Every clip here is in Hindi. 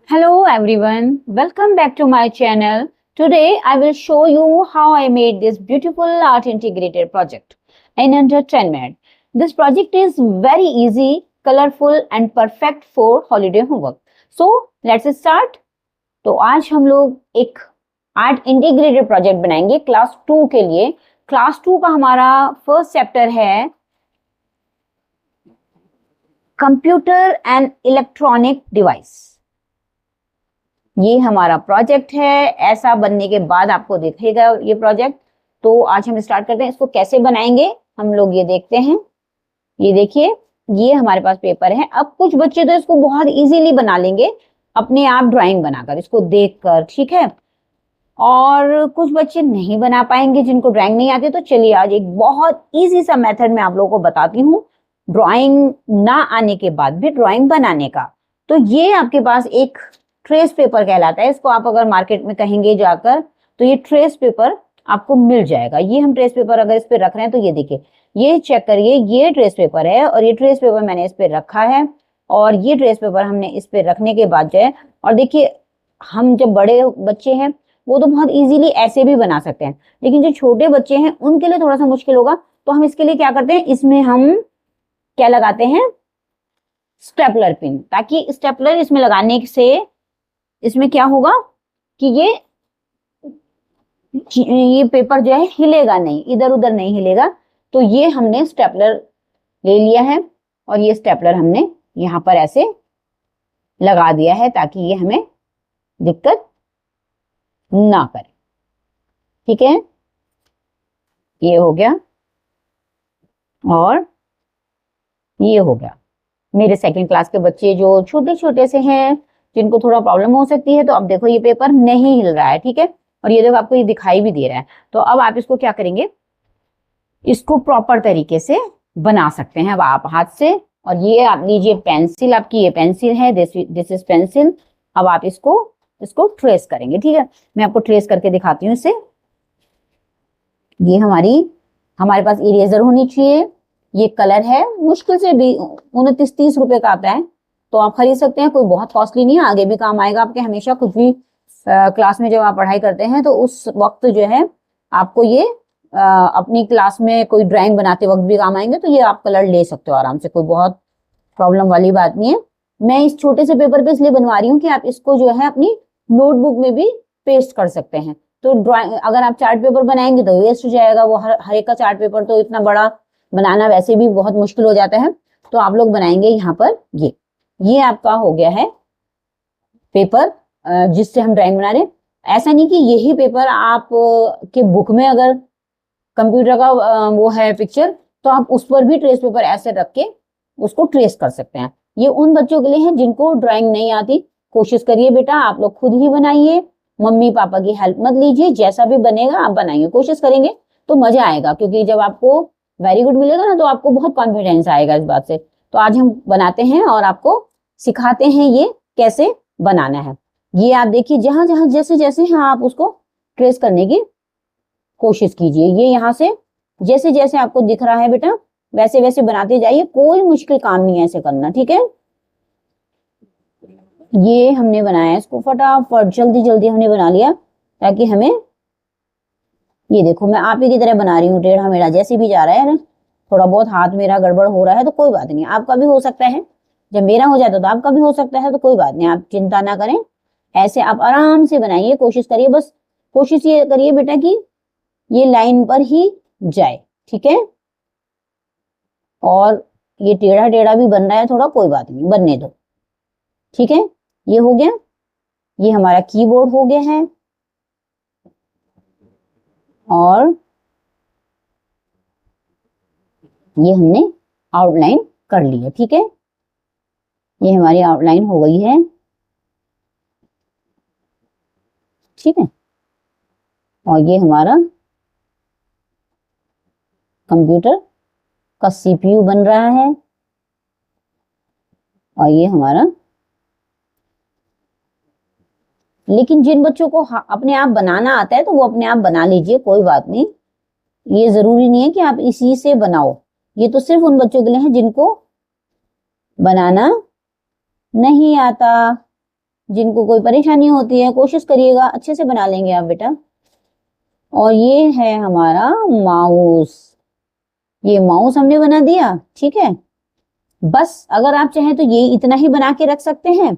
Hello everyone, welcome back to my channel. Today I will show you how I made this beautiful art integrated project in under 10 minutes. This project is very easy, colorful and perfect for holiday homework. So let's start. तो आज हम लोग एक आर्ट इंटीग्रेटेड प्रोजेक्ट बनाएंगे क्लास 2 के लिए। क्लास 2 का हमारा फर्स्ट चैप्टर है कंप्यूटर एंड इलेक्ट्रॉनिक डिवाइस। ये हमारा प्रोजेक्ट है। ऐसा बनने के बाद आपको दिखेगा ये प्रोजेक्ट। तो आज हम स्टार्ट करते हैं। इसको कैसे बनाएंगे हम लोग ये देखते हैं। ये देखिए, ये हमारे पास पेपर है। अब कुछ बच्चे तो इसको बहुत इजीली बना लेंगे अपने आप ड्राइंग बनाकर, इसको देखकर, ठीक है। और कुछ बच्चे नहीं बना पाएंगे जिनको ड्राइंग नहीं आती। तो चलिए आज एक बहुत इजी सा मेथड मैं आप लोगों को बताती हूँ ड्राइंग ना आने के बाद भी ड्राइंग बनाने का। तो ये आपके पास एक ट्रेस पेपर कहलाता है। इसको आप अगर मार्केट में कहेंगे जाकर तो ये ट्रेस पेपर आपको मिल जाएगा। ये हम ट्रेस पेपर अगर इस पे रख रहे हैं तो ये देखिए, ये चेक करिए, ये ट्रेस पेपर है और ये ट्रेस पेपर मैंने इस पे रखा है। और ये ट्रेस पेपर हमने इस पे रखने के बाद जो है, और देखिए हम जब बड़े बच्चे हैं वो तो बहुत इजीली ऐसे भी बना सकते हैं, लेकिन जो छोटे बच्चे हैं उनके लिए थोड़ा सा मुश्किल होगा। तो हम इसके लिए क्या करते हैं, इसमें हम क्या लगाते हैं, स्टेपलर पिन। ताकि स्टेपलर इसमें लगाने से इसमें क्या होगा कि ये पेपर जो है हिलेगा नहीं, इधर उधर नहीं हिलेगा। तो ये हमने स्टेपलर ले लिया है और ये स्टेपलर हमने यहाँ पर ऐसे लगा दिया है ताकि ये हमें दिक्कत ना करे। ठीक है, ये हो गया और ये हो गया। मेरे सेकंड क्लास के बच्चे जो छोटे छोटे से हैं जिनको थोड़ा प्रॉब्लम हो सकती है, तो अब देखो ये पेपर नहीं हिल रहा है, ठीक है। और ये देखो आपको ये दिखाई भी दे रहा है। तो अब आप इसको क्या करेंगे, इसको प्रॉपर तरीके से बना सकते हैं अब आप हाथ से। और ये आप लीजिए पेंसिल, आपकी ये पेंसिल है, दिस इज पेंसिल। अब आप इसको ट्रेस करेंगे, ठीक है। मैं आपको ट्रेस करके दिखाती हूँ इसे। ये हमारे पास इरेजर होनी चाहिए। ये कलर है, मुश्किल से भी 29-30 रुपए का आता है, तो आप खरीद सकते हैं। कोई बहुत कॉस्टली नहीं है, आगे भी काम आएगा आपके हमेशा। कुछ भी क्लास में जब आप पढ़ाई करते हैं तो उस वक्त जो है आपको ये अपनी क्लास में कोई ड्राइंग बनाते वक्त भी काम आएंगे। तो ये आप कलर ले सकते हो आराम से, कोई बहुत प्रॉब्लम वाली बात नहीं है। मैं इस छोटे से पेपर पे इसलिए बनवा रही हूँ कि आप इसको जो है अपनी नोटबुक में भी पेस्ट कर सकते हैं। तो ड्राइंग अगर आप चार्ट पेपर बनाएंगे तो वेस्ट हो जाएगा वो, हर एक का चार्ट पेपर तो इतना बड़ा बनाना वैसे भी बहुत मुश्किल हो जाता है। तो आप लोग बनाएंगे यहाँ पर ये आपका हो गया है पेपर जिससे हम ड्राइंग बना रहे हैं। ऐसा नहीं कि यही पेपर आप के बुक में अगर कंप्यूटर का वो है पिक्चर, तो आप उस पर भी ट्रेस पेपर ऐसे रख के उसको ट्रेस कर सकते हैं। ये उन बच्चों के लिए है जिनको ड्राइंग नहीं आती। कोशिश करिए बेटा आप लोग खुद ही बनाइए, मम्मी पापा की हेल्प मत लीजिए। जैसा भी बनेगा आप बनाइए, कोशिश करेंगे तो मजा आएगा। क्योंकि जब आपको वेरी गुड मिलेगा ना तो आपको बहुत कॉन्फिडेंस आएगा इस बात से। तो आज हम बनाते हैं और आपको सिखाते हैं ये कैसे बनाना है। ये आप देखिए, जहां जहां जैसे जैसे हैं आप उसको ट्रेस करने की कोशिश कीजिए। ये यहाँ से जैसे जैसे आपको दिख रहा है बेटा वैसे वैसे बनाते जाइए, कोई मुश्किल काम नहीं है ऐसे करना, ठीक है। ये हमने बनाया इसको फटाफट जल्दी जल्दी हमने बना लिया ताकि हमें, ये देखो मैं आप ही की तरह बना रही हूँ, टेढ़ा मेढ़ा जैसे भी जा रहा है ना। थोड़ा बहुत हाथ मेरा गड़बड़ हो रहा है तो कोई बात नहीं, आपका भी हो सकता है। जब मेरा हो जाता तो आपका भी हो सकता है, तो कोई बात नहीं, आप चिंता ना करें। ऐसे आप आराम से बनाइए, कोशिश करिए, बस कोशिश ये करिए बेटा कि ये लाइन पर ही जाए, ठीक है। और ये टेढ़ा टेढ़ा भी बन रहा है थोड़ा, कोई बात नहीं, बनने दो, ठीक है। ये हो गया, ये हमारा कीबोर्ड हो गया है। और ये हमने आउटलाइन कर ली है, ठीक है। ये हमारी आउटलाइन हो गई है, ठीक है। और ये हमारा कंप्यूटर का सीपीयू बन रहा है। और ये हमारा, लेकिन जिन बच्चों को अपने आप बनाना आता है तो वो अपने आप बना लीजिए, कोई बात नहीं। ये जरूरी नहीं है कि आप इसी से बनाओ। ये तो सिर्फ उन बच्चों के लिए है जिनको बनाना नहीं आता। जिनको कोई परेशानी होती है कोशिश करिएगा, अच्छे से बना लेंगे आप बेटा। और ये है हमारा माउस, ये माउस हमने बना दिया, ठीक है। बस अगर आप चाहें तो ये इतना ही बना के रख सकते हैं,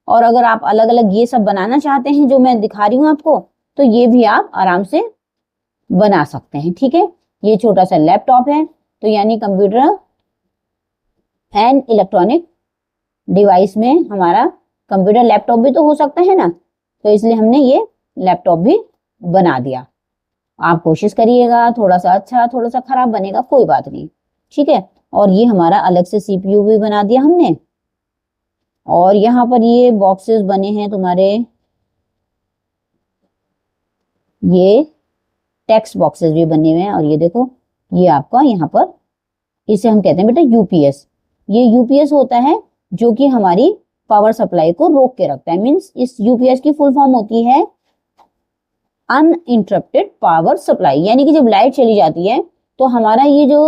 और अगर आप अलग अलग ये सब बनाना चाहते हैं जो मैं दिखा रही हूँ आपको, तो ये भी आप आराम से बना सकते हैं, ठीक है। ये छोटा सा लैपटॉप है, तो यानी कंप्यूटर एंड इलेक्ट्रॉनिक डिवाइस में हमारा कंप्यूटर लैपटॉप भी तो हो सकता है ना, तो इसलिए हमने ये लैपटॉप भी बना दिया। आप कोशिश करिएगा, थोड़ा सा अच्छा थोड़ा सा खराब बनेगा, कोई बात नहीं, ठीक है। और ये हमारा अलग से सीपीयू भी बना दिया हमने। और यहाँ पर ये बॉक्सेस बने हैं तुम्हारे, ये टेक्स्ट बॉक्सेस भी बने हुए हैं। और ये देखो, ये आपका यहाँ पर, इसे हम कहते हैं बेटा यूपीएस। ये यूपीएस होता है जो कि हमारी पावर सप्लाई को रोक के रखता है। मीन्स इस यूपीएस की फुल फॉर्म होती है अनइंटरप्टेड पावर सप्लाई, यानी कि जब लाइट चली जाती है तो हमारा ये जो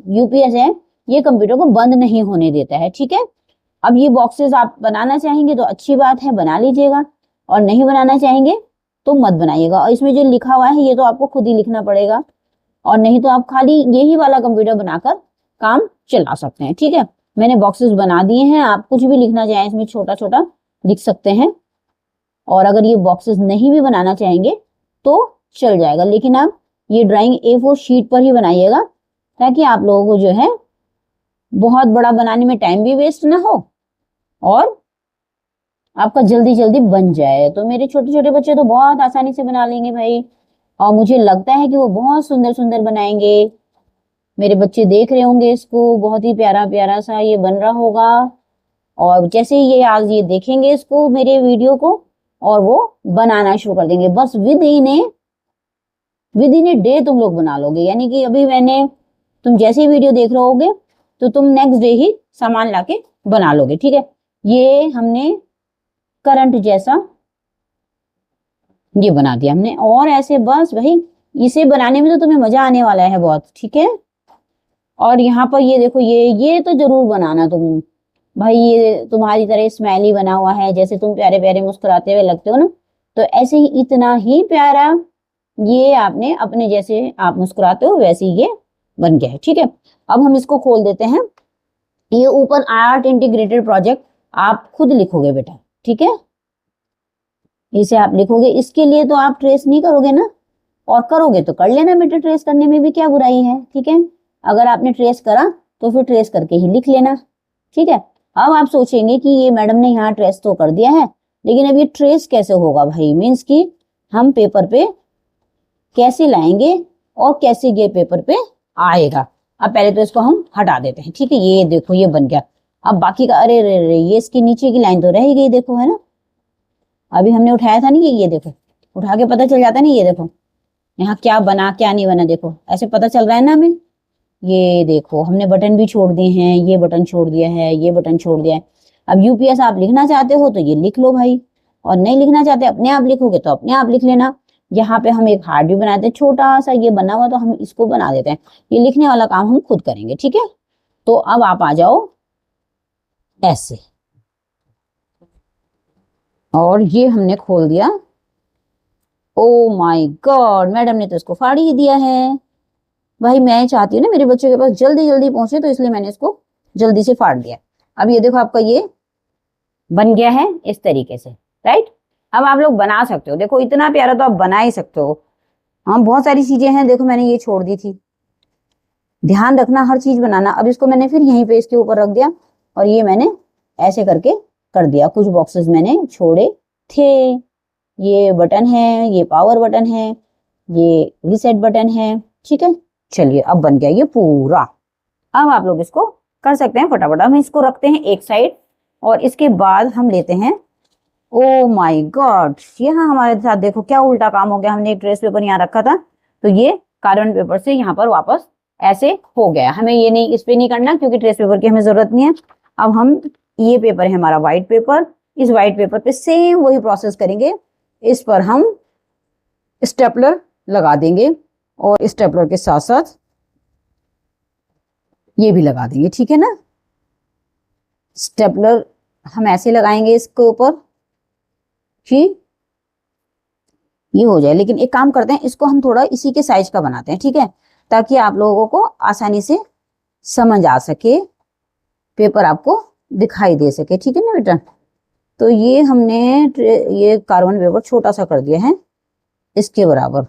यूपीएस है ये कंप्यूटर को बंद नहीं होने देता है, ठीक है। अब ये बॉक्सेस आप बनाना चाहेंगे तो अच्छी बात है, बना लीजिएगा, और नहीं बनाना चाहेंगे तो मत बनाइएगा। और इसमें जो लिखा हुआ है ये तो आपको खुद ही लिखना पड़ेगा, और नहीं तो आप खाली यही वाला कंप्यूटर बनाकर काम चला सकते हैं, ठीक है। मैंने बॉक्सेस बना दिए हैं, आप कुछ भी लिखना चाहें इसमें छोटा छोटा लिख सकते हैं। और अगर ये बॉक्सेस नहीं भी बनाना चाहेंगे तो चल जाएगा, लेकिन आप ये ड्राइंग A4 शीट पर ही बनाइएगा, ताकि आप लोगों को जो है बहुत बड़ा बनाने में टाइम भी वेस्ट ना हो और आपका जल्दी जल्दी बन जाए। तो मेरे छोटे छोटे बच्चे तो बहुत आसानी से बना लेंगे भाई, और मुझे लगता है कि वो बहुत सुंदर सुंदर बनाएंगे। मेरे बच्चे देख रहे होंगे इसको, बहुत ही प्यारा प्यारा सा ये बन रहा होगा। और जैसे ही ये आज ये देखेंगे इसको, मेरे वीडियो को, और वो बनाना शुरू कर देंगे। बस विद इन ए डे तुम लोग बना लोगे, यानी कि अभी तुम जैसे ही वीडियो देख रहे होगे तो तुम नेक्स्ट डे ही सामान लाके बना लोगे, ठीक है। ये हमने करंट जैसा ये बना दिया हमने, और ऐसे बस भाई इसे बनाने में तो तुम्हें मजा आने वाला है बहुत, ठीक है। और यहाँ पर ये देखो, ये तो जरूर बनाना तुम भाई, ये तुम्हारी तरह स्माइली बना हुआ है, जैसे तुम प्यारे प्यारे मुस्कुराते हुए लगते हो ना, तो ऐसे ही इतना ही प्यारा ये आपने अपने जैसे आप मुस्कुराते हो वैसे ही ये बन गया है, ठीक है। अब हम इसको खोल देते हैं। ये ऊपर आर्ट इंटीग्रेटेड प्रोजेक्ट आप खुद लिखोगे बेटा, ठीक है। इसे आप लिखोगे, इसके लिए तो आप ट्रेस नहीं करोगे ना, और करोगे तो कर लेना बेटा, ट्रेस करने में भी क्या बुराई है, ठीक है। अगर आपने ट्रेस करा तो फिर ट्रेस करके ही लिख लेना, ठीक है। अब आप सोचेंगे कि ये मैडम ने यहाँ ट्रेस तो कर दिया है, लेकिन अब ये ट्रेस कैसे होगा भाई, मीन्स कि हम पेपर पे कैसे लाएंगे और कैसे ये पेपर पे आएगा। अब पहले तो इसको हम हटा देते हैं, ठीक है। ये देखो ये बन गया। अब बाकी का, अरे रे रे, ये इसकी नीचे की लाइन तो रह ही गई, देखो, है ना। अभी हमने उठाया था नहीं, ये देखो, उठा के पता चल जाता है ना, ये देखो यहाँ क्या बना क्या नहीं बना, देखो ऐसे पता चल रहा है ना हमें। ये देखो हमने बटन भी छोड़ दिए हैं, ये बटन छोड़ दिया है, ये बटन छोड़ दिया है। अब यूपीएस आप लिखना चाहते हो तो ये लिख लो भाई, और नहीं लिखना चाहते अपने आप लिखोगे तो अपने आप लिख लेना। यहाँ पे हम एक हार्ट भी बनाते हैं, छोटा सा ये बना हुआ, तो हम इसको बना देते हैं। ये लिखने वाला काम हम खुद करेंगे, ठीक है। तो अब आप आ जाओ ऐसे, और ये हमने खोल दिया। ओ माय गॉड, मैडम ने तो इसको फाड़ ही दिया है भाई। मैं चाहती हूँ ना मेरे बच्चों के पास जल्दी जल्दी पहुंचे, तो इसलिए मैंने इसको जल्दी से फाड़ दिया। अब ये देखो आपका ये बन गया है इस तरीके से, राइट। अब आप लोग बना सकते हो, देखो इतना प्यारा तो आप बना ही सकते हो। हाँ बहुत सारी चीजें हैं, देखो मैंने ये छोड़ दी थी, ध्यान रखना हर चीज बनाना। अब इसको मैंने फिर यहीं पे इसके ऊपर रख दिया, और ये मैंने ऐसे करके कर दिया। कुछ बॉक्सेस मैंने छोड़े थे, ये बटन है, ये पावर बटन है, ये रीसेट बटन है, ठीक है। चलिए अब बन गया ये पूरा। अब आप लोग इसको कर सकते हैं फटाफट। हम इसको रखते हैं एक साइड, और इसके बाद हम लेते हैं, ओ माय गॉड, यहाँ हमारे साथ देखो क्या उल्टा काम हो गया। हमने एक ट्रेस पेपर यहाँ रखा था, तो ये कार्बन पेपर से यहाँ पर वापस ऐसे हो गया। हमें ये नहीं, इस पे नहीं करना, क्योंकि ट्रेस पेपर की हमें जरूरत नहीं है। अब हम, ये पेपर है हमारा व्हाइट पेपर, इस व्हाइट पेपर पे सेम वही प्रोसेस करेंगे। इस पर हम स्टेपलर लगा देंगे, और स्टेपलर के साथ साथ ये भी लगा देंगे, ठीक है ना। स्टेपलर हम ऐसे लगाएंगे इसके ऊपर, कि ये हो जाए। लेकिन एक काम करते हैं, इसको हम थोड़ा इसी के साइज का बनाते हैं, ठीक है, ताकि आप लोगों को आसानी से समझ आ सके, पेपर आपको दिखाई दे सके, ठीक है ना बेटा। तो ये हमने ये कार्बन पेपर छोटा सा कर दिया है इसके बराबर,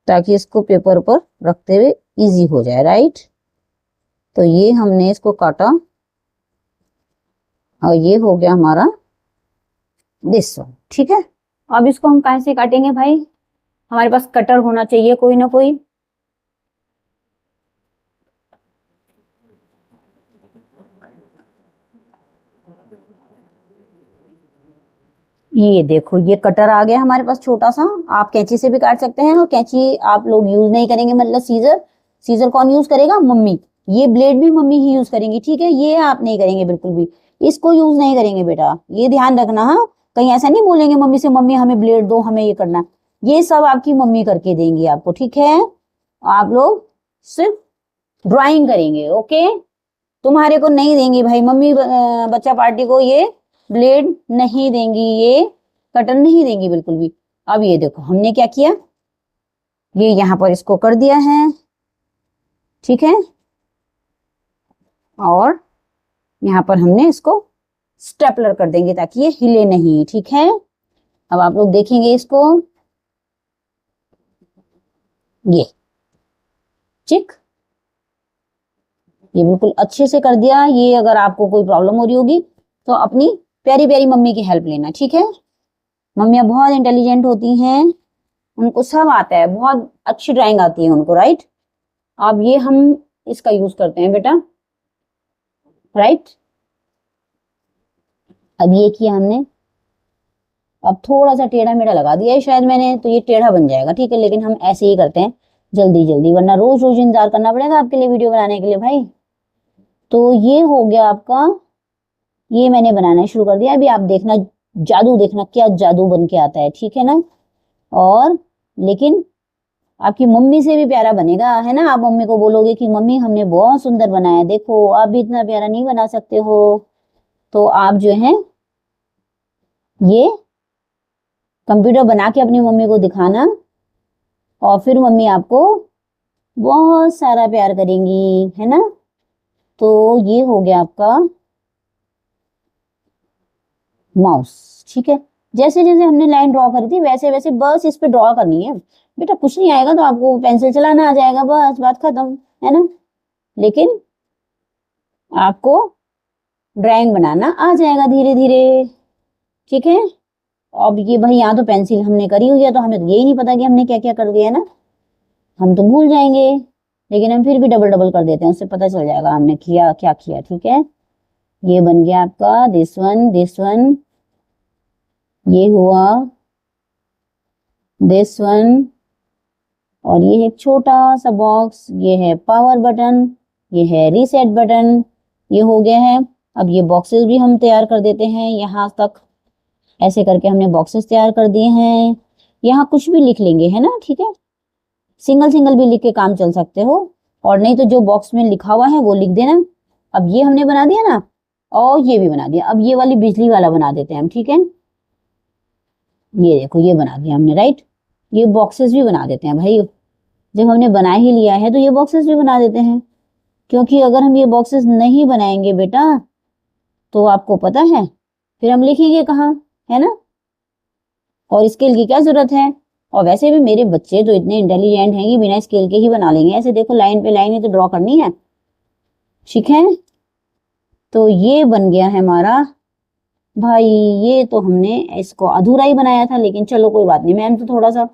ताकि इसको पेपर पर रखते हुए इजी हो जाए, राइट। तो ये हमने इसको काटा और ये हो गया हमारा दिस वन, ठीक है। अब इसको हम कहाँ से काटेंगे भाई, हमारे पास कटर होना चाहिए कोई ना कोई। ये देखो ये कटर आ गया हमारे पास छोटा सा, आप कैंची से भी काट सकते हैं, और कैंची आप लोग यूज नहीं करेंगे, मतलब सीजर, सीजर कौन यूज करेगा, मम्मी। ये ब्लेड भी मम्मी ही यूज करेंगी, ठीक है, ये आप नहीं करेंगे बिल्कुल भी, इसको यूज नहीं करेंगे बेटा, ये ध्यान रखना। हाँ, कहीं ऐसा नहीं बोलेंगे मम्मी से, मम्मी हमें ब्लेड दो, हमें ये करना, ये सब आपकी मम्मी करके देंगी आपको, ठीक है। आप लोग सिर्फ ड्राइंग करेंगे, ओके। तुम्हारे को नहीं देंगी भाई मम्मी, बच्चा पार्टी को ये ब्लेड नहीं देंगी, ये कटर नहीं देंगी बिल्कुल भी। अब ये देखो हमने क्या किया, ये यहाँ पर इसको कर दिया है, ठीक है, और यहाँ पर हमने इसको स्टेपलर कर देंगे ताकि ये हिले नहीं, ठीक है। अब आप लोग देखेंगे इसको, ये ठीक, ये बिल्कुल अच्छे से कर दिया। ये अगर आपको कोई प्रॉब्लम हो रही होगी तो अपनी प्यारी प्यारी मम्मी की हेल्प लेना, ठीक है। मम्मियाँ बहुत इंटेलिजेंट होती हैं, उनको सब आता है, बहुत अच्छी ड्राइंग आती है उनको, राइट। अब ये हम इसका यूज करते हैं बेटा, राइट। अब ये किया हमने, अब थोड़ा सा टेढ़ा मेढ़ा लगा दिया है शायद मैंने, तो ये टेढ़ा बन जाएगा, ठीक है, लेकिन हम ऐसे ही करते हैं जल्दी जल्दी, वरना रोज रोज इंतजार करना पड़ेगा आपके लिए वीडियो बनाने के लिए भाई। तो ये हो गया आपका, ये मैंने बनाना शुरू कर दिया। अभी आप देखना, जादू देखना क्या जादू बन के आता है, ठीक है ना। और लेकिन आपकी मम्मी से भी प्यारा बनेगा, है ना। आप मम्मी को बोलोगे कि मम्मी हमने बहुत सुंदर बनाया, देखो आप भी इतना प्यारा नहीं बना सकते हो। तो आप जो है ये कंप्यूटर बना के अपनी मम्मी को दिखाना, और फिर मम्मी आपको बहुत सारा प्यार करेंगी, है ना। तो ये हो गया आपका माउस, ठीक है। जैसे जैसे हमने लाइन ड्रॉ करी थी वैसे वैसे बस इस पे ड्रॉ करनी है बेटा, कुछ नहीं आएगा तो आपको पेंसिल चलाना आ जाएगा, बस बात खत्म, है ना। लेकिन आपको ड्राइंग बनाना आ जाएगा धीरे धीरे, ठीक है। अब ये भाई यहाँ तो पेंसिल हमने करी हुई है, तो हमें तो यही नहीं पता कि हमने क्या क्या कर दिया है ना, हम तो भूल जाएंगे, लेकिन हम फिर भी डबल डबल कर देते हैं, उससे पता चल जाएगा हमने किया क्या किया, ठीक है। ये बन गया आपका दिस वन, दिस वन, ये हुआ दिस वन, और ये है एक छोटा सा बॉक्स, ये है पावर बटन, ये है रीसेट बटन, ये हो गया है। अब ये बॉक्सेस भी हम तैयार कर देते हैं, यहाँ तक ऐसे करके हमने बॉक्सेस तैयार कर दिए हैं। यहाँ कुछ भी लिख लेंगे, है ना, ठीक है, सिंगल सिंगल भी लिख के काम चल सकते हो, और नहीं तो जो बॉक्स में लिखा हुआ है वो लिख देना। अब ये हमने बना दिया ना, और ये भी बना दिया। अब ये वाली बिजली वाला बना देते हैं हम, ठीक है, ये देखो ये बना दिया हमने, राइट। ये बॉक्सेस भी बना देते हैं भाई, जब हमने बना ही लिया है तो ये बॉक्सेस भी बना देते हैं, क्योंकि अगर हम ये बॉक्सेस नहीं बनाएंगे बेटा तो आपको पता है फिर हम लिखेंगे कहाँ, है ना, और स्केल की क्या जरूरत है। और वैसे भी मेरे बच्चे तो इतने इंटेलिजेंट हैं कि बिना स्केल के ही बना लेंगे, ऐसे देखो लाइन पे लाइन ही तो ड्रॉ करनी है, ठीक है। तो ये बन गया है हमारा भाई, ये तो हमने इसको अधूरा ही बनाया था, लेकिन चलो कोई बात नहीं, मैम तो थोड़ा सा,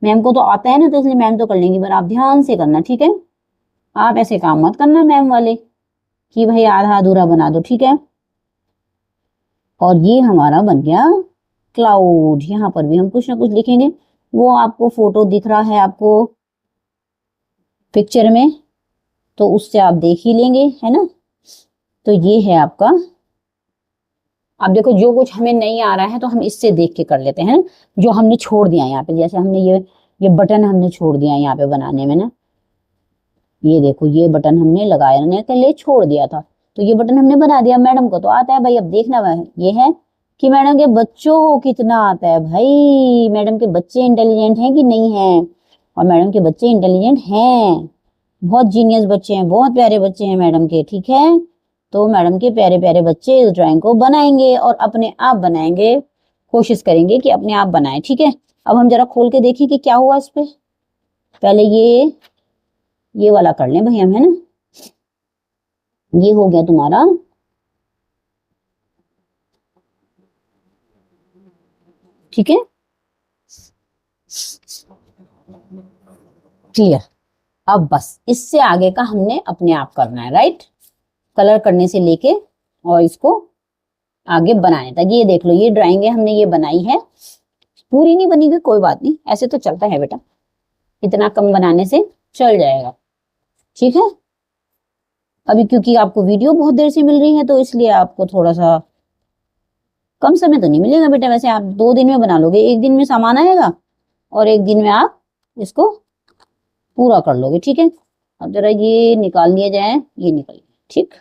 मैम को तो आता है ना, तो इसलिए मैम तो कर लेंगी, पर आप ध्यान से करना, ठीक है। आप ऐसे काम मत करना मैम वाले कि भाई आधा अधूरा बना दो, ठीक है। और ये हमारा बन गया क्लाउड, यहाँ पर भी हम कुछ ना कुछ लिखेंगे, वो आपको फोटो दिख रहा है आपको पिक्चर में, तो उससे आप देख ही लेंगे, है ना। तो ये है आपका, अब देखो जो कुछ हमें नहीं आ रहा है तो हम इससे देख के कर लेते हैं, जो हमने छोड़ दिया यहाँ पे, जैसे हमने ये बटन हमने छोड़ दिया यहाँ पे बनाने में ना, ये देखो ये बटन हमने लगाने के लिए छोड़ दिया था, तो ये बटन हमने बना दिया, मैडम को तो आता है भाई, अब देखना ये है कि मैडम के बच्चों को कितना आता है। भाई मैडम के बच्चे इंटेलिजेंट हैं कि नहीं हैं? और मैडम के बच्चे इंटेलिजेंट हैं, बहुत जीनियस बच्चे हैं, बहुत प्यारे बच्चे हैं मैडम के, ठीक है। तो मैडम के प्यारे प्यारे बच्चे इस ड्राइंग को बनाएंगे और अपने आप बनाएंगे, कोशिश करेंगे कि अपने आप बनाएं, ठीक है। अब हम जरा खोल के देखें कि क्या हुआ इस पे। पहले ये वाला कर लें भाई हम, है ना। ये हो गया तुम्हारा ठीक है, क्लियर। अब बस इससे आगे का हमने अपने आप करना है, राइट। कलर करने से लेके और इसको आगे बनाने तक। ये देख लो, ये ड्राइंग है, हमने ये बनाई है, पूरी नहीं बनी हुई, कोई बात नहीं, ऐसे तो चलता है बेटा, इतना कम बनाने से चल जाएगा, ठीक है। अभी क्योंकि आपको वीडियो बहुत देर से मिल रही है तो इसलिए आपको थोड़ा सा कम समय तो नहीं मिलेगा बेटा। वैसे आप 2 दिन में बना लोगे, 1 दिन में सामान आएगा और 1 दिन में आप इसको पूरा कर लोगे, ठीक है। अब जरा ये निकाल लिया जाए, ये निकल गया, ठीक।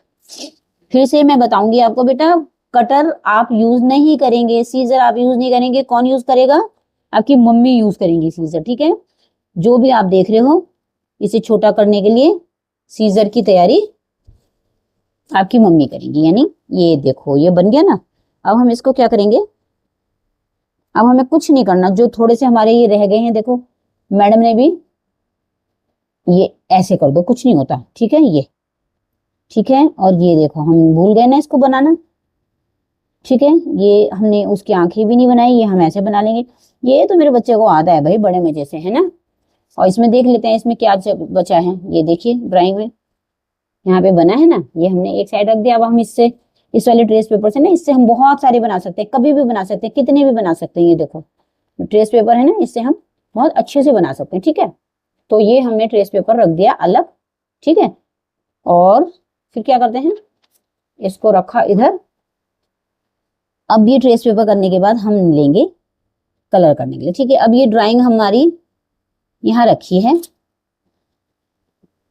फिर से मैं बताऊंगी आपको बेटा, कटर आप यूज नहीं करेंगे, सीजर आप यूज नहीं करेंगे। कौन यूज करेगा? आपकी मम्मी यूज करेंगी सीजर, ठीक है। जो भी आप देख रहे हो इसे छोटा करने के लिए सीजर की तैयारी आपकी मम्मी करेंगी। यानी ये देखो, ये बन गया ना। अब हम इसको क्या करेंगे, अब हमें कुछ नहीं करना। जो थोड़े से हमारे ये रह गए हैं, देखो मैडम ने भी ये ऐसे कर दो, कुछ नहीं होता, ठीक है, ये ठीक है। और ये देखो हम भूल गए ना इसको बनाना, ठीक है। ये हमने उसकी आंखें भी नहीं बनाई, ये हम ऐसे बना लेंगे। ये तो मेरे बच्चे को आता है भाई बड़े मजे से, है ना। और इसमें देख लेते हैं इसमें क्या बचा है। ये देखिए ड्राइंग में यहाँ पे बना है ना, ये हमने एक साइड रख दिया। अब हम इससे, इस वाले ट्रेस पेपर से ना, इससे हम बहुत सारे बना सकते हैं, कभी भी बना सकते हैं, कितने भी बना सकते हैं। ये देखो ट्रेस पेपर है ना, इससे हम बहुत अच्छे से बना सकते हैं, ठीक है। तो ये हमने ट्रेस पेपर रख दिया अलग, ठीक है। और फिर क्या करते हैं, इसको रखा इधर। अब ये ट्रेस पेपर करने के बाद हम लेंगे कलर करने के लिए, ठीक है। अब ये ड्राइंग हमारी यहाँ रखी है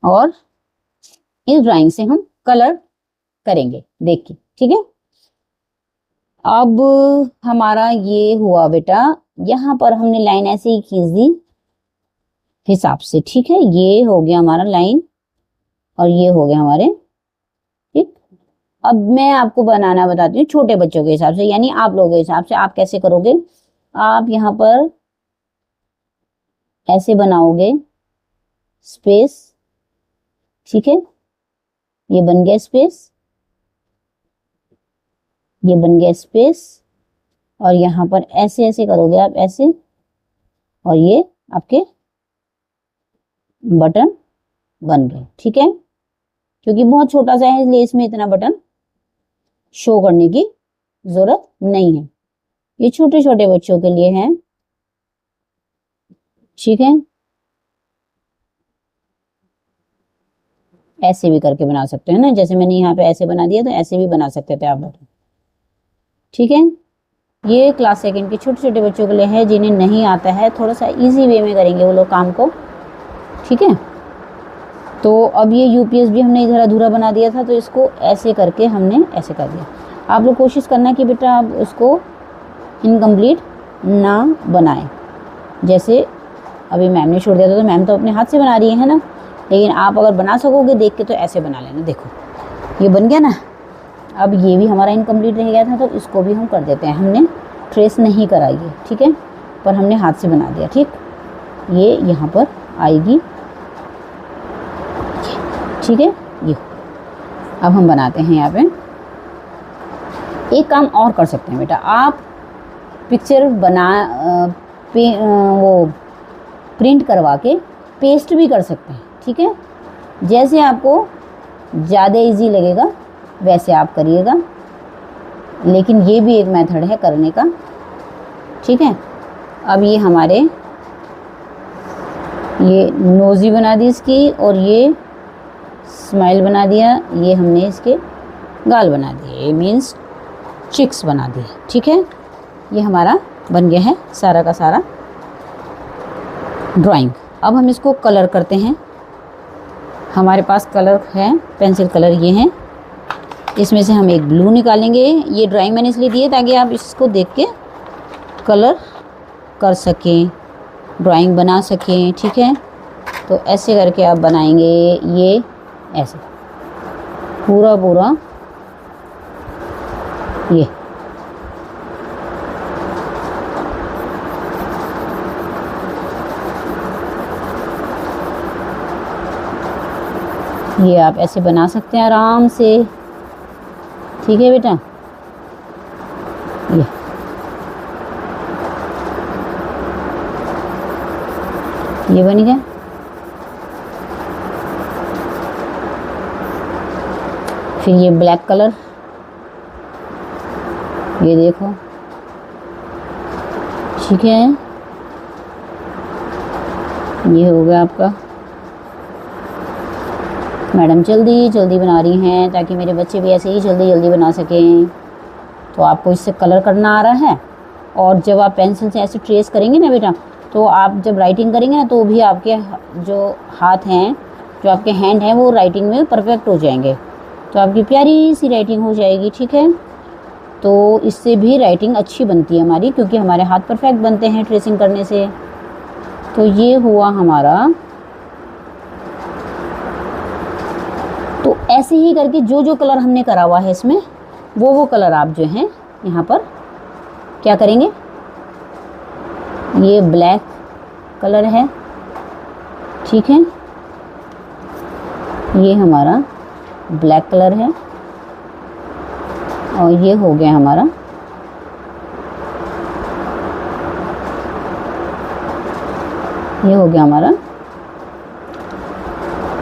और इस ड्राइंग से हम कलर करेंगे, देखिए, ठीक है। अब हमारा ये हुआ बेटा, यहाँ पर हमने लाइन ऐसे ही खींच दी हिसाब से, ठीक है। ये हो गया हमारा लाइन और ये हो गया हमारे, ठीक। अब मैं आपको बनाना बताती हूँ छोटे बच्चों के हिसाब से, यानी आप लोगों के हिसाब से। आप कैसे करोगे, आप यहाँ पर ऐसे बनाओगे स्पेस, ठीक है। ये बन गया स्पेस, ये बन गया स्पेस। और यहाँ पर ऐसे ऐसे करोगे आप, ऐसे। और ये आपके बटन बन गए, ठीक है। क्योंकि बहुत छोटा सा है इसलिए इसमें इतना बटन शो करने की जरूरत नहीं है, ये छोटे छोटे बच्चों के लिए है, ठीक है। ऐसे भी करके बना सकते हैं ना, जैसे मैंने यहाँ पे ऐसे बना दिया, तो ऐसे भी बना सकते थे आप बटन, ठीक है। ये क्लास 2 के छोटे छोटे बच्चों के लिए है, जिन्हें नहीं आता है, थोड़ा सा इजी वे में करेंगे वो लोग काम को, ठीक है। तो अब ये यूपीएस भी हमने इधर अधूरा बना दिया था, तो इसको ऐसे करके हमने ऐसे कर दिया। आप लोग कोशिश करना कि बेटा आप उसको इनकम्प्लीट ना बनाएं। जैसे अभी मैम ने छोड़ दिया था, तो मैम तो अपने हाथ से बना रही है ना, लेकिन आप अगर बना सकोगे देख के तो ऐसे बना लेना। देखो ये बन गया ना। अब ये भी हमारा इनकम्प्लीट रह गया था, तो इसको भी हम कर देते हैं। हमने ट्रेस नहीं कराई है, ठीक है, पर हमने हाथ से बना दिया, ठीक। ये यहाँ पर आएगी, ठीक है। ये अब हम बनाते हैं यहाँ पे। एक काम और कर सकते हैं बेटा, आप पिक्चर बना वो प्रिंट करवा के पेस्ट भी कर सकते हैं, ठीक है। जैसे आपको ज़्यादा इजी लगेगा वैसे आप करिएगा, लेकिन ये भी एक मेथड है करने का, ठीक है। अब ये हमारे ये नोज़ी बना दी इसकी, और ये स्माइल बना दिया, ये हमने इसके गाल बना दिए, ये मीन्स चिक्स बना दिए, ठीक है। ये हमारा बन गया है सारा का सारा ड्राइंग। अब हम इसको कलर करते हैं। हमारे पास कलर है, पेंसिल कलर ये हैं, इसमें से हम एक ब्लू निकालेंगे। ये ड्राइंग मैंने इसलिए दी है ताकि आप इसको देख के कलर कर सकें, ड्राइंग बना सकें, ठीक है। तो ऐसे करके आप बनाएंगे, ये ऐसे पूरा पूरा ये आप ऐसे बना सकते हैं आराम से, ठीक है बेटा। ये बन गया। फिर ये ब्लैक कलर, ये देखो, ठीक है। ये हो गया आपका। मैडम जल्दी जल्दी बना रही हैं ताकि मेरे बच्चे भी ऐसे ही जल्दी जल्दी बना सकें। तो आपको इससे कलर करना आ रहा है, और जब आप पेंसिल से ऐसे ट्रेस करेंगे ना बेटा, तो आप जब राइटिंग करेंगे ना तो भी आपके जो हाथ हैं, जो आपके हैंड हैं, वो राइटिंग में परफेक्ट हो जाएंगे। तो आपकी प्यारी सी राइटिंग हो जाएगी, ठीक है। तो इससे भी राइटिंग अच्छी बनती है हमारी, क्योंकि हमारे हाथ परफेक्ट बनते हैं ट्रेसिंग करने से। तो ये हुआ हमारा। तो ऐसे ही करके जो जो कलर हमने करा हुआ है इसमें, वो कलर आप जो हैं यहाँ पर क्या करेंगे। ये ब्लैक कलर है, ठीक है। ये हमारा ब्लैक कलर है, और ये हो गया हमारा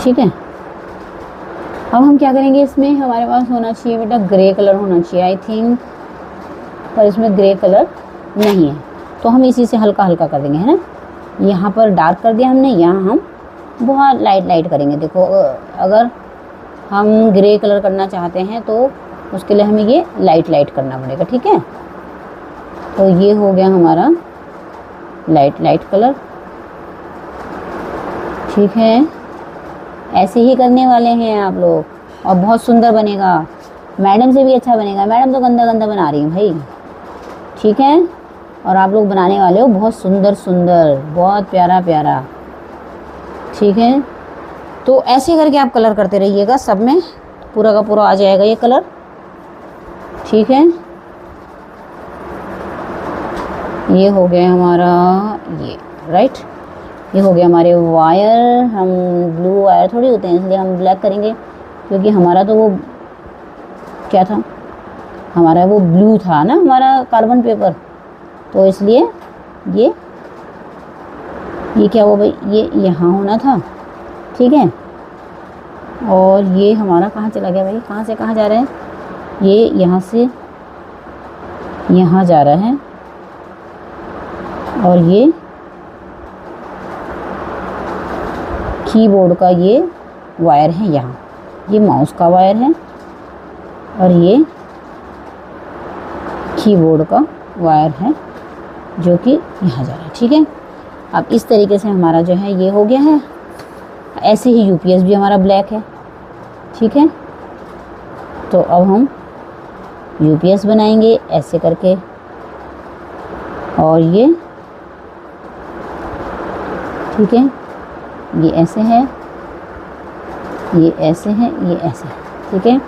ठीक है। अब हम क्या करेंगे, इसमें हमारे पास होना चाहिए बेटा ग्रे कलर होना चाहिए, आई थिंक, पर इसमें ग्रे कलर नहीं है, तो हम इसी से हल्का हल्का कर देंगे, है ना। यहाँ पर डार्क कर दिया हमने, यहाँ हम बहुत लाइट लाइट करेंगे। देखो, अगर हम ग्रे कलर करना चाहते हैं तो उसके लिए हमें ये लाइट लाइट करना पड़ेगा, ठीक है। तो ये हो गया हमारा लाइट लाइट कलर, ठीक है। ऐसे ही करने वाले हैं आप लोग, और बहुत सुंदर बनेगा, मैडम से भी अच्छा बनेगा। मैडम तो गंदा गंदा बना रही हैं भाई, ठीक है, और आप लोग बनाने वाले हो बहुत सुंदर सुंदर, बहुत प्यारा प्यारा, ठीक है। तो ऐसे करके आप कलर करते रहिएगा, सब में पूरा का पूरा आ जाएगा ये कलर, ठीक है। ये हो गया हमारा, ये राइट, ये हो गया हमारे वायर। हम ब्लू वायर थोड़ी होते हैं, इसलिए हम ब्लैक करेंगे, क्योंकि हमारा तो वो क्या था, हमारा वो ब्लू था ना, हमारा कार्बन पेपर, तो इसलिए ये क्या हुआ भाई, ये यहाँ होना था, ठीक है। और ये हमारा कहाँ चला गया भाई, कहाँ से कहाँ जा रहा है, ये यहाँ से यहाँ जा रहा है, और ये कीबोर्ड का ये वायर है यहाँ, ये माउस का वायर है, और ये कीबोर्ड का वायर है जो कि यहाँ जा रहा है, ठीक है। अब इस तरीके से हमारा जो है ये हो गया है। ऐसे ही यूपीएस भी हमारा ब्लैक है, ठीक है। तो अब हम यूपीएस बनाएंगे ऐसे करके, और ये ठीक है, ये ऐसे है, ये ऐसे है, ये ऐसे है, ठीक है।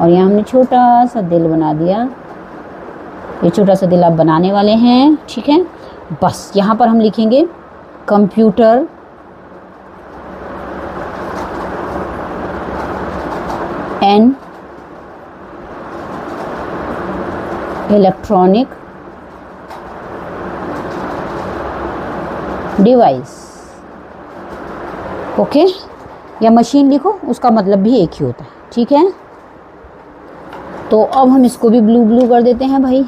और यहाँ हमने छोटा सा दिल बना दिया, ये छोटा सा दिल आप बनाने वाले हैं, ठीक है। बस यहाँ पर हम लिखेंगे computer and electronic device, okay. या मशीन लिखो, उसका मतलब भी एक ही होता है, ठीक है। तो अब हम इसको भी ब्लू ब्लू कर देते हैं भाई,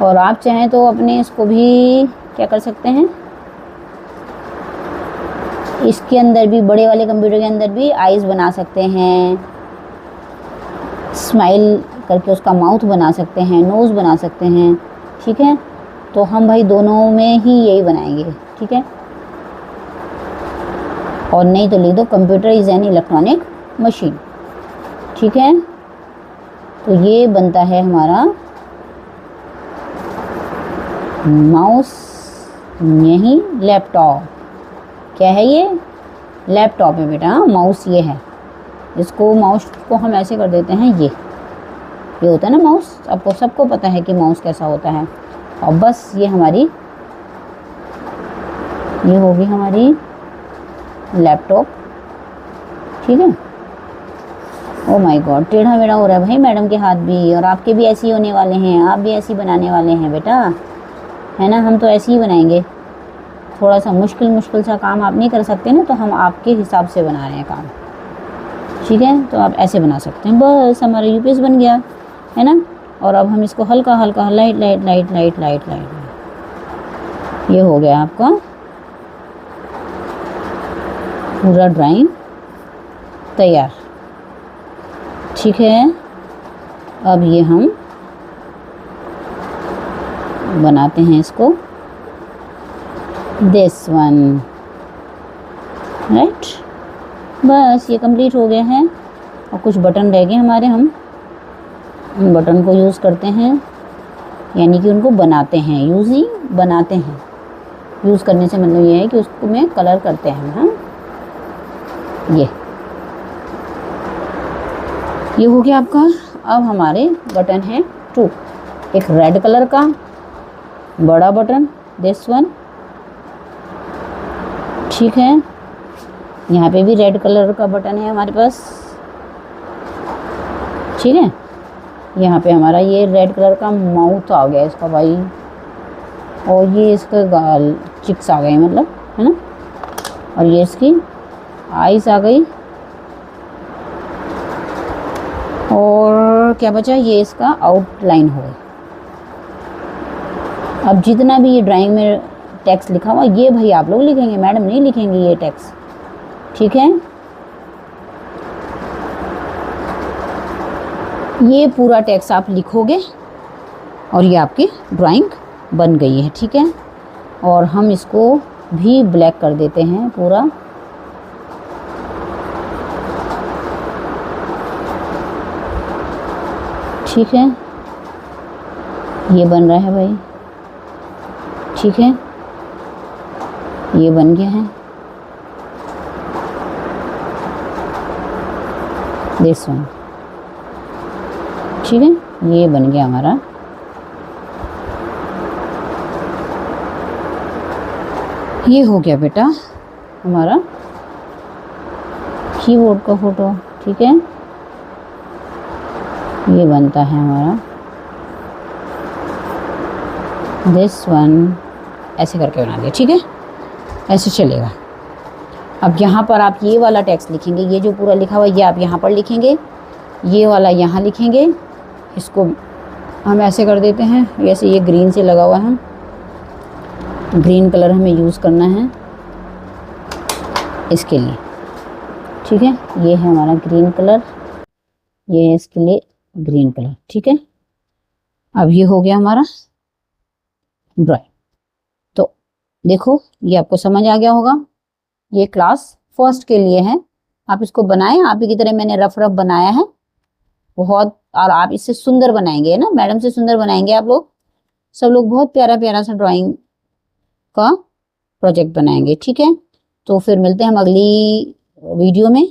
और आप चाहें तो अपने इसको भी क्या कर सकते हैं, इसके अंदर भी, बड़े वाले कंप्यूटर के अंदर भी आईज बना सकते हैं, स्माइल करके उसका माउथ बना सकते हैं, नोज़ बना सकते हैं, ठीक है। तो हम भाई दोनों में ही यही बनाएंगे, ठीक है। और नहीं तो लिख दो computer is an electronic machine, ठीक है। तो ये बनता है हमारा माउस, यही लैपटॉप। क्या है ये? लैपटॉप है बेटा, माउस ये है। इसको माउस को हम ऐसे कर देते हैं, ये होता है ना माउस, आपको सबको पता है कि माउस कैसा होता है। और बस ये होगी हमारी लैपटॉप, ठीक है। ओ माय गॉड, टेढ़ा मेढ़ा हो रहा है भाई मैडम के हाथ भी, और आपके भी ऐसे ही होने वाले हैं, आप भी ऐसे ही बनाने वाले हैं बेटा, है ना। हम तो ऐसे ही बनाएंगे, थोड़ा सा मुश्किल सा काम आप नहीं कर सकते ना, तो हम आपके हिसाब से बना रहे हैं काम, ठीक है। तो आप ऐसे बना सकते हैं। बस हमारा यूपीएस बन गया, है ना। और अब हम इसको हल्का हल्का लाइट, ये हो गया आपका पूरा ड्राइंग तैयार, ठीक है। अब ये हम बनाते हैं इसको, दिस वन, राइट। बस ये कंप्लीट हो गया है। और कुछ बटन रह गए हमारे, हम उन बटन को यूज़ करते हैं, यानी कि उनको बनाते हैं, बनाते हैं। यूज़ करने से मतलब ये है कि उसको में कलर करते हैं हम। ये हो गया आपका। अब हमारे बटन हैं 2, एक रेड कलर का बड़ा बटन, दिस वन, ठीक है। यहाँ पे भी रेड कलर का बटन है हमारे पास, ठीक है। यहाँ पे हमारा ये रेड कलर का माउथ आ गया इसका भाई, और ये इसका गाल चिक्स आ गए, मतलब, है ना। और ये इसकी आईज आ गई, और क्या बचा, ये इसका आउटलाइन हो गई। अब जितना भी ये ड्राइंग में टेक्स्ट लिखा हुआ, ये भाई आप लोग लिखेंगे, मैडम नहीं लिखेंगे ये टेक्स्ट, ठीक है। ये पूरा टेक्स्ट आप लिखोगे और ये आपकी ड्राइंग बन गई है, ठीक है। और हम इसको भी ब्लैक कर देते हैं पूरा, ठीक है। ये बन रहा है भाई, ठीक है, ये बन गया है, दिस वन, ठीक है। ये बन गया हमारा। ये हो गया बेटा हमारा कीबोर्ड का फोटो, ठीक है। ये बनता है हमारा दिस वन, ऐसे करके बना दिया, ठीक है। ऐसे चलेगा। अब यहाँ पर आप ये वाला टेक्स्ट लिखेंगे, ये जो पूरा लिखा हुआ है ये आप यहाँ पर लिखेंगे, ये वाला यहाँ लिखेंगे। इसको हम ऐसे कर देते हैं, जैसे ये ग्रीन से लगा हुआ है, ग्रीन कलर हमें यूज़ करना है इसके लिए, ठीक है। ये है हमारा ग्रीन कलर, ये है इसके लिए ग्रीन कलर, ठीक है। अब ये हो गया हमारा ड्राइंग। तो देखो ये आपको समझ आ गया होगा, ये क्लास फर्स्ट के लिए है। आप इसको बनाएं, आप ही की तरह मैंने रफ बनाया है बहुत, और आप इससे सुंदर बनाएंगे ना, मैडम से सुंदर बनाएंगे आप लोग, सब लोग बहुत प्यारा प्यारा सा ड्राइंग का प्रोजेक्ट बनाएंगे, ठीक है। तो फिर मिलते हैं हम अगली वीडियो में,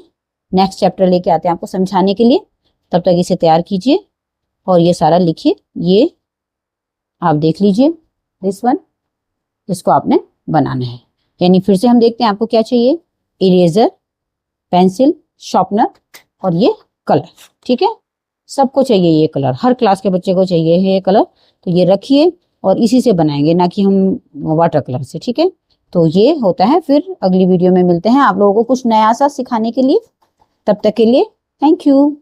नेक्स्ट चैप्टर लेके आते हैं आपको समझाने के लिए। तब तक इसे तैयार कीजिए और ये सारा लिखिए, ये आप देख लीजिए, दिस वन, इसको आपने बनाना है। यानी फिर से हम देखते हैं आपको क्या चाहिए, इरेजर, पेंसिल, शार्पनर और ये कलर, ठीक है। सबको चाहिए ये कलर, हर क्लास के बच्चे को चाहिए है ये कलर। तो ये रखिए और इसी से बनाएंगे, ना कि हम वाटर कलर से, ठीक है। तो ये होता है, फिर अगली वीडियो में मिलते हैं आप लोगों को कुछ नया सा सिखाने के लिए। तब तक के लिए थैंक यू।